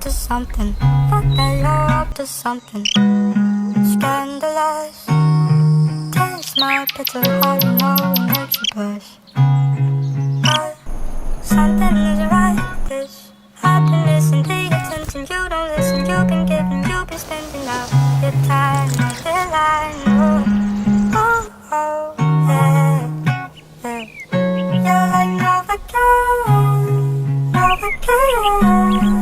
to something. Fuck that you're up to something scandalous. Taste my bitter heart and how it makes you blush. But something isn't right with this. I've been missing the attention. You don't listen. You've been giving. You've been spending all your time on the line. Oh, oh, yeah, yeah. You're like Novocaine, Novocaine.